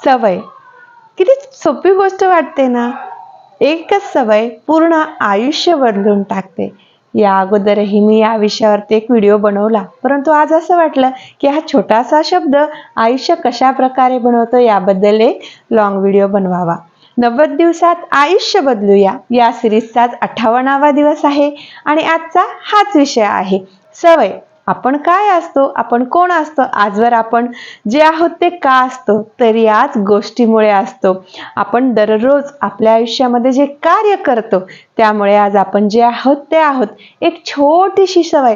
सवय किती सोपी गोष्ट वाटते ना. एकच सवय पूर्ण आयुष्य बदलून टाकते. या अगोदरही मी या विषयावरती एक व्हिडिओ बनवला, परंतु आज असं वाटलं की हा छोटासा शब्द आयुष्य कशा प्रकारे बनवतो याबद्दल एक लॉंग व्हिडिओ बनवावा. 90 दिवसात आयुष्य बदलूया या सिरीजचाच 58वा दिवस आहे आणि आजचा हाच विषय आहे, सवय. आपण काय असतो, आपण कोण असतो, आजवर आपण जे आहोत ते का असतो, तर याच गोष्टीमुळे असतो. आपण दररोज आपल्या आयुष्यामध्ये जे कार्य करतो त्यामुळे आज आपण जे आहोत ते आहोत. एक छोटीशी सवय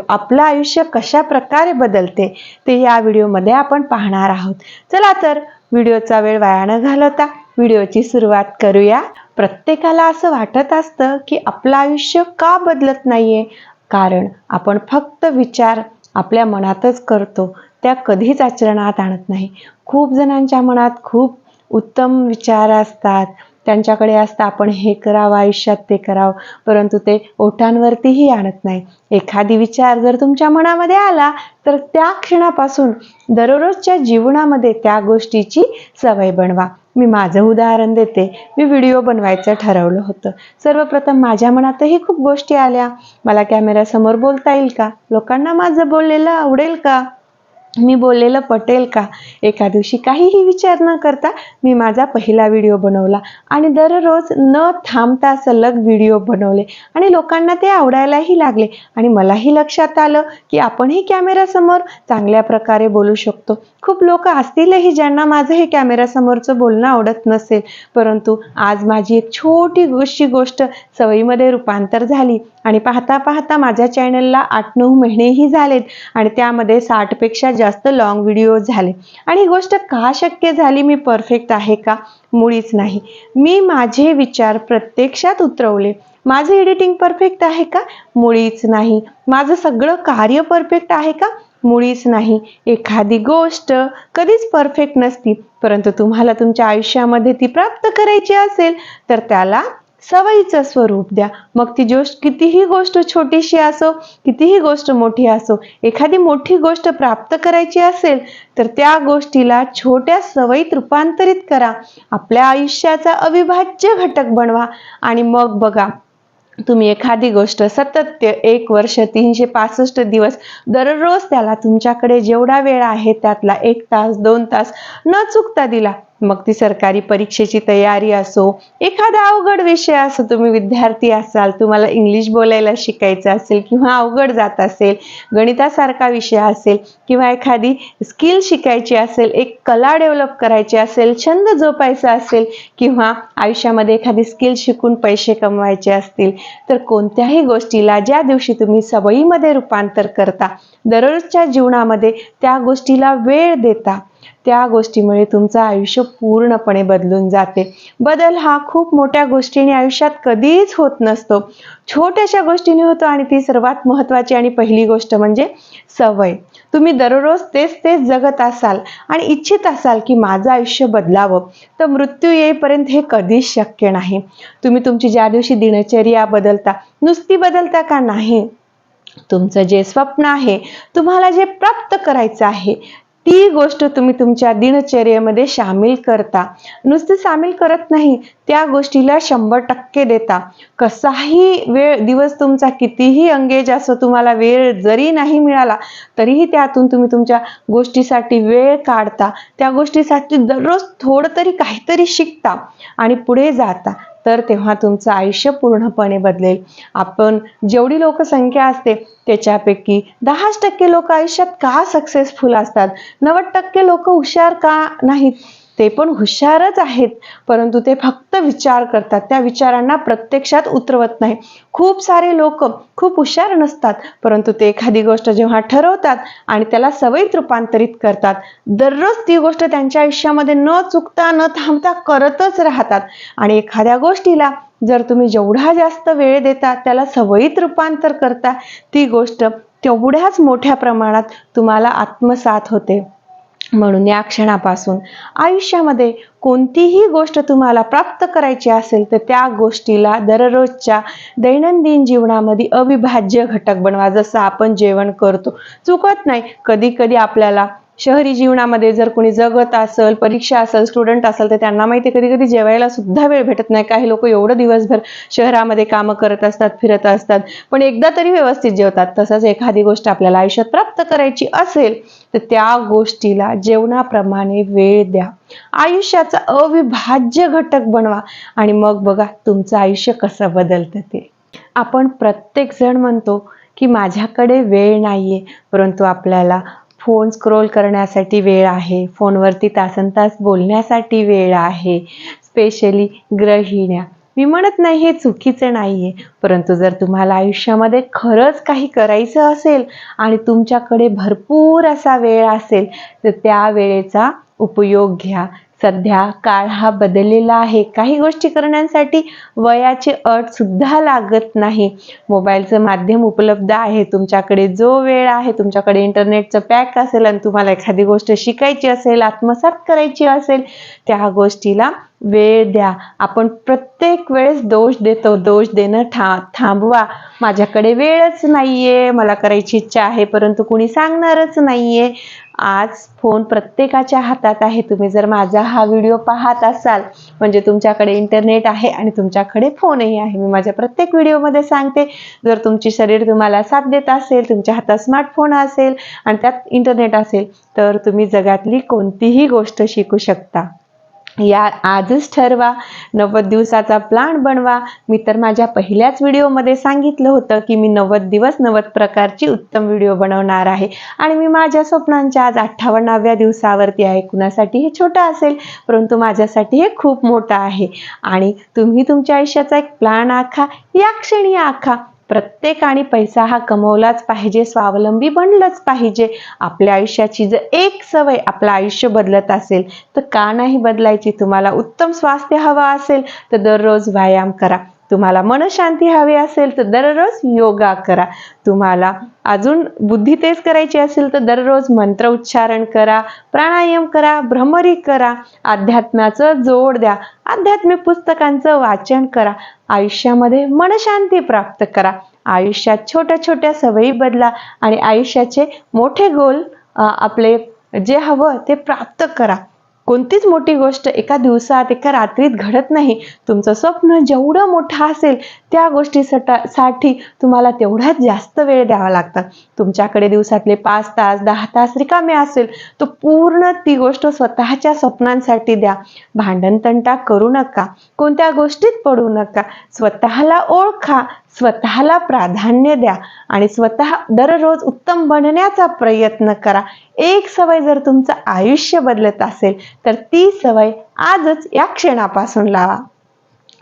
आपलं आयुष्य कशा प्रकारे बदलते ते या व्हिडिओमध्ये आपण पाहणार आहोत. चला तर व्हिडिओचा वेळ वाया न घालवता व्हिडिओची सुरुवात करूया. प्रत्येकाला असं वाटत असतं की आपलं आयुष्य का बदलत नाहीये, कारण आपण फक्त विचार आपल्या मनातच करतो, त्या कधीच आचरणात आणत नाही. खूप जणांच्या मनात खूप उत्तम विचार असतात, त्यांच्याकडे असतं आपण हे करावं आयुष्यात, ते करावं, परंतु ते ओठांवरतीही आणत नाही. एखादी विचार जर तुमच्या मनामध्ये आला तर त्या क्षणापासून दररोजच्या जीवनामध्ये त्या गोष्टीची सवय बनवा. मी माझं उदाहरण देते. मी व्हिडिओ बनवायचं ठरवलं होतं. सर्वप्रथम माझ्या मनातही खूप गोष्टी आल्या. मला कॅमेऱ्यासमोर बोलता येईल का, लोकांना माझं बोललेलं आवडेल का, मी बोललेलं पटेल का. एका दिवशी काहीही विचार न करता मी माझा पहिला व्हिडिओ बनवला आणि दररोज न थांबता सलग व्हिडिओ बनवले आणि लोकांना ते आवडायलाही लागले. आणि मलाही लक्षात आलं की आपणही कॅमेऱ्यासमोर चांगल्या प्रकारे बोलू शकतो. खूप लोक असतीलही ज्यांना माझं हे कॅमेऱ्यासमोरचं बोलणं आवडत नसेल, परंतु आज माझी एक छोटी गोष्ट सवयीमध्ये रूपांतर झाली आणि पाहता पाहता माझ्या चॅनलला 8-9 महिनेही झालेत आणि त्यामध्ये 60 पेक्षा जास्त लॉंग व्हिडिओ झाले. आणि ही गोष्ट का शक्य झाली? मी परफेक्ट आहे का? मुळीच नाही. मी माझे विचार प्रत्यक्षात उतरवले. माझं एडिटिंग परफेक्ट आहे का? मुळीच नाही. माझं सगळं कार्य परफेक्ट आहे का? मुळीच नाही. एखादी गोष्ट कधीच परफेक्ट नसती, परंतु तुम्हाला तुमच्या आयुष्यामध्ये ती प्राप्त करायची असेल तर त्याला सवयीचं स्वरूप द्या. मग ती कितीही गोष्ट छोटीशी असो, कितीही गोष्ट मोठी असो, एखादी मोठी गोष्ट प्राप्त करायची असेल तर त्या गोष्टीला छोट्या सवयीत रूपांतरित करा. आपल्या आयुष्याचा अविभाज्य घटक बनवा आणि मग बघा, तुम्ही एखादी गोष्ट सतत 1 वर्ष 365 दिवस दररोज त्याला तुमच्याकडे जेवढा वेळ आहे त्यातला 1 तास 2 तास न चुकता दिला. मग ती सरकारी परीक्षेची तयारी असो, एखादा अवघड विषय असो, तुम्ही विद्यार्थी असाल, तुम्हाला इंग्लिश बोलायला शिकायचं असेल किंवा अवघड जात असेल, गणितासारखा विषय असेल किंवा एखादी स्किल शिकायची असेल, एक कला डेव्हलप करायची असेल, छंद जोपायचा असेल किंवा आयुष्यामध्ये एखादी स्किल शिकून पैसे कमवायचे असतील, तर कोणत्याही गोष्टीला ज्या दिवशी तुम्ही सवयीमध्ये रूपांतर करता, दररोजच्या जीवनामध्ये त्या गोष्टीला वेळ देता, त्या गोष्टीमुळे तुमचं आयुष्य पूर्णपणे बदलून जाते. बदल हा खूप मोठ्या गोष्टीने आयुष्यात कधीच होत नसतो, छोट्याशा गोष्टीने होतो आणि ती सर्वात महत्त्वाची आणि पहिली गोष्ट म्हणजे सवय. तुम्ही दररोज तेच जगत असाल आणि इच्छित असाल की माझं आयुष्य बदलावं, तर मृत्यू येईपर्यंत हे कधीच शक्य नाही. तुम्ही तुमची ज्या दिवशी दिनचर्या बदलता, नुसती बदलता का नाही, तुमचं जे स्वप्न आहे, तुम्हाला जे प्राप्त करायचं आहे, ती गोष्ट तुम्ही तुमच्या दिनचर्येमध्ये सामील करता. नुसते सामील करत नाही, त्या गोष्टीला 100% देता. कसाही दिवस तुमचा कितीही एंगेज असो, तुम्हाला वेळ जरी नाही मिळाला तरीही त्यातून तुम्ही तुमच्या गोष्टीसाठी वेळ काढता, त्या गोष्टीसाठी दररोज थोडं तरी काहीतरी शिकता आणि पुढे जाता, तर तेव्हा तुमचं आयुष्य पूर्णपणे बदलेल. आपण जेवढी लोकसंख्या असते त्याच्यापैकी 10% लोक आयुष्यात का सक्सेसफुल असतात, 90% लोक हुशार का नाहीत? ते पण हुशारच आहेत, परंतु ते फक्त विचार करतात, त्या विचारांना प्रत्यक्षात उतरवत नाही. खूप सारे लोक खूप हुशार नसतात, परंतु ते एखादी गोष्ट जेव्हा ठरवतात आणि त्याला सवयीत रूपांतरित करतात, दररोज ती गोष्ट त्यांच्या आयुष्यामध्ये न चुकता न थांबता करतच राहतात. आणि एखाद्या गोष्टीला जर तुम्ही जेवढा जास्त वेळ देता, त्याला सवयीत रूपांतर करता, ती गोष्ट तेवढ्याच मोठ्या प्रमाणात तुम्हाला आत्मसात होते. म्हणून या क्षणापासून आयुष्यामध्ये कोणतीही गोष्ट तुम्हाला प्राप्त करायची असेल तर त्या गोष्टीला दररोजच्या दैनंदिन जीवनामध्ये अविभाज्य घटक बनवा. जसं आपण जेवण करतो, चुकत नाही, कधी कधी आपल्याला शहरी जीवनामध्ये जर कोणी जगत असेल, परीक्षा असेल, स्टुडंट असेल, तर त्यांना माहिती कधी कधी जेवायला सुद्धा वेळ भेटत नाही. काही लोक एवढं दिवसभर शहरामध्ये कामं करत असतात, फिरत असतात, पण एकदा तरी व्यवस्थित जेवतात. तसंच एखादी गोष्ट आपल्याला आयुष्यात प्राप्त करायची असेल तर त्या गोष्टीला जेवणाप्रमाणे वेळ द्या. आयुष्याचा अविभाज्य घटक बनवा आणि मग बघा तुमचं आयुष्य कसं बदलतं ते. आपण प्रत्येक जण म्हणतो की माझ्याकडे वेळ नाहीये, परंतु आपल्याला फोन स्क्रोल करण्यासाठी वेळ आहे, फोनवरती तासनतास बोलण्यासाठी वेळ आहे. स्पेशली गृहिण्या, मी म्हणत नाही हे चुकीचं नाहीये, परंतु जर तुम्हाला आयुष्यामध्ये खरंच काही करायचं असेल आणि तुमच्याकडे भरपूर असा वेळ असेल तर त्या वेळेचा उपयोग घ्या. सध्या काळ हा बदललेला आहे. काही गोष्टी करण्यासाठी वयाची अट सुद्धा लागत नाही. मोबाईलचं माध्यम उपलब्ध आहे. तुमच्याकडे जो वेळ आहे, तुमच्याकडे इंटरनेटचं पॅक असेल आणि तुम्हाला एखादी गोष्ट शिकायची असेल, आत्मसात करायची असेल, त्या गोष्टीला वेळ द्या. आपण प्रत्येक वेळेस दोष देतो. दोष देणं थांबवा. माझ्याकडे वेळच नाहीये, मला करायची इच्छा आहे परंतु कुणी सांगणारच नाहीये. आज फोन प्रत्येकाच्या हातात आहे. तुम्ही जर माझा हा व्हिडिओ पाहत असाल म्हणजे तुमच्याकडे इंटरनेट आहे आणि तुमच्याकडे फोनही आहे. मी माझ्या प्रत्येक व्हिडिओमध्ये सांगते, जर तुमची शरीर तुम्हाला साथ देत असेल, तुमच्या हातात स्मार्टफोन असेल आणि त्यात इंटरनेट असेल तर तुम्ही जगातली कोणतीही गोष्ट शिकू शकता. या आजच ठरवा. 90 दिवसाचा प्लॅन बनवा. मी तर माझ्या पहिल्याच व्हिडिओमध्ये सांगितलं होतं की मी 90 दिवस 90 प्रकारची उत्तम व्हिडिओ बनवणार आहे आणि मी माझ्या स्वप्नांच्या आज 58व्या दिवसावरती आहे. कुणासाठी हे छोटं असेल परंतु माझ्यासाठी हे खूप मोठं आहे. आणि तुम्ही तुमच्या आयुष्याचा एक प्लॅन आखा, या क्षणी आखा. प्रत्येकाने पैसा हा कमवलाच पाहिजे, स्वावलंबी बनलंच पाहिजे. आपल्या आयुष्याची जर एक सवय आपलं आयुष्य बदलत असेल तर का नाही बदलायची. तुम्हाला उत्तम स्वास्थ्य हवं असेल तर दररोज व्यायाम करा. तुम्हाला मनशांती हवी असेल तर दररोज योगा करा. तुम्हाला अजून बुद्धी तेज करायची असेल तर दररोज मंत्र उच्चारण करा, प्राणायाम करा, भ्रमरी करा, अध्यात्माचं जोड द्या, आध्यात्मिक पुस्तकांचं वाचन करा, आयुष्यामध्ये मनशांती प्राप्त करा. आयुष्यात छोट्या छोट्या सवयी बदला आणि आयुष्याचे मोठे गोल आपले जे हवं ते प्राप्त करा. कोणतीच मोठी गोष्ट एका दिवसात एका रात्रीत घडत नाही. तुमचं स्वप्न जेवढं मोठं असेल त्या गोष्टीसाठी तुम्हाला तेवढाच जास्त वेळ द्यावा लागतो. तुमच्याकडे दिवसातले 5 तास 10 तास रिकामे असेल तर पूर्ण ती गोष्ट स्वतःच्या स्वप्नांसाठी द्या. भांडणतंटा करू नका, कोणत्या गोष्टीत पडू नका. स्वतःला ओळखा, स्वतःला प्राधान्य द्या आणि स्वतः दररोज उत्तम बनण्याचा प्रयत्न करा. एक सवय जर तुमचं आयुष्य बदलत असेल तर ती सवय आजच या क्षणापासून लावा.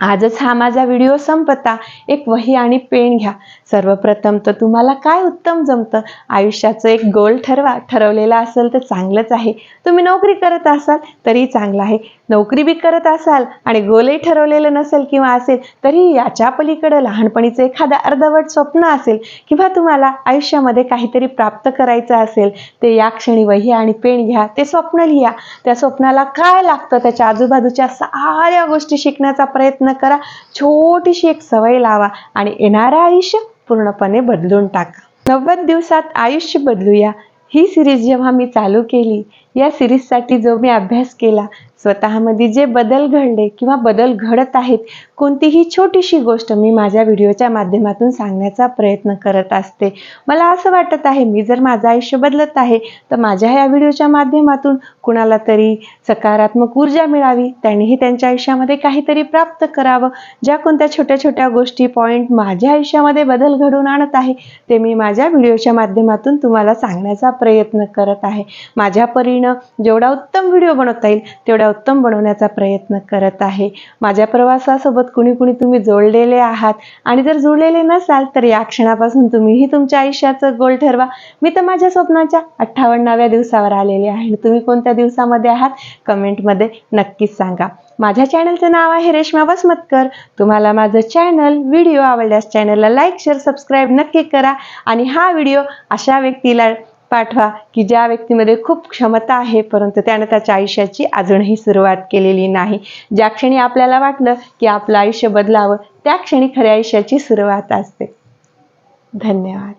आजच हा माझा व्हिडिओ संपता. एक वही आणि पेन घ्या. सर्वप्रथम तर तुम्हाला काय उत्तम जमतं, आयुष्याचं एक गोल ठरवा. ठरवलेला असेल तर चांगलंच आहे. तुम्ही नोकरी करत असाल तरी चांगलं आहे. नोकरी बी करत असाल आणि गोलही ठरवलेलं नसेल किंवा असेल तरी याच्या पलीकडे लहानपणीचं एखादं अर्धवट स्वप्न असेल किंवा तुम्हाला आयुष्यामध्ये काहीतरी प्राप्त करायचं असेल ते या क्षणी वही आणि पेन घ्या. ते स्वप्न लिहा. त्या स्वप्नाला काय लागतं त्याच्या आजूबाजूच्या साऱ्या गोष्टी शिकण्याचा प्रयत्न करा. छोटीशी एक सवय लावा आणि येणारं आयुष्य पूर्णपणे बदलून टाका. 90 दिवसात आयुष्य बदलूया ही सिरीज जेव्हा मी चालू केली, या सिरीजसाठी जो मी अभ्यास केला, स्वतःमध्ये जे बदल घडले किंवा बदल घडत आहेत, कोणतीही छोटीशी गोष्ट मी माझ्या व्हिडिओच्या माध्यमातून सांगण्याचा प्रयत्न करत असते. मला असं वाटत आहे मी जर माझं आयुष्य बदलत आहे तर माझ्या या व्हिडिओच्या माध्यमातून कुणाला तरी सकारात्मक ऊर्जा मिळावी, त्यांनीही त्यांच्या आयुष्यामध्ये काहीतरी प्राप्त करावं. ज्या कोणत्या छोट्या छोट्या गोष्टी पॉईंट माझ्या आयुष्यामध्ये बदल घडवून आणत आहे ते मी माझ्या व्हिडिओच्या माध्यमातून तुम्हाला सांगण्याचा प्रयत्न करत आहे. माझ्या परीनं जेवढा उत्तम व्हिडिओ बनवता येईल तेवढा उत्तम बनवण्याचा प्रयत्न करत आहे. माझ्या प्रवासासोबत कुणी तुम्ही जोडलेले आहात आणि जर जोडलेले नसाल तर या क्षणापासून तुम्हीही तुमच्या आयुष्याचं गोल ठरवा. मी तर माझ्या स्वप्नाच्या 58व्या दिवसावर आलेले आहे. तुम्ही कोणत्या दिवसामध्ये आहात कमेंटमध्ये नक्कीच सांगा. माझ्या चॅनलचं नाव आहे रेश्मा वसमतकर. तुम्हाला माझं चॅनल व्हिडिओ आवडल्यास चॅनलला लाईक शेअर सबस्क्राईब नक्की करा आणि हा व्हिडिओ अशा व्यक्तीला पाठवा की ज्या व्यक्तीमध्ये खूप क्षमता आहे परंतु त्याने त्याच्या आयुष्याची अजूनही सुरुवात केलेली नाही. ज्या क्षणी आपल्याला वाटलं की आपलं आयुष्य बदलावं त्या क्षणी खऱ्या आयुष्याची सुरुवात असते. धन्यवाद.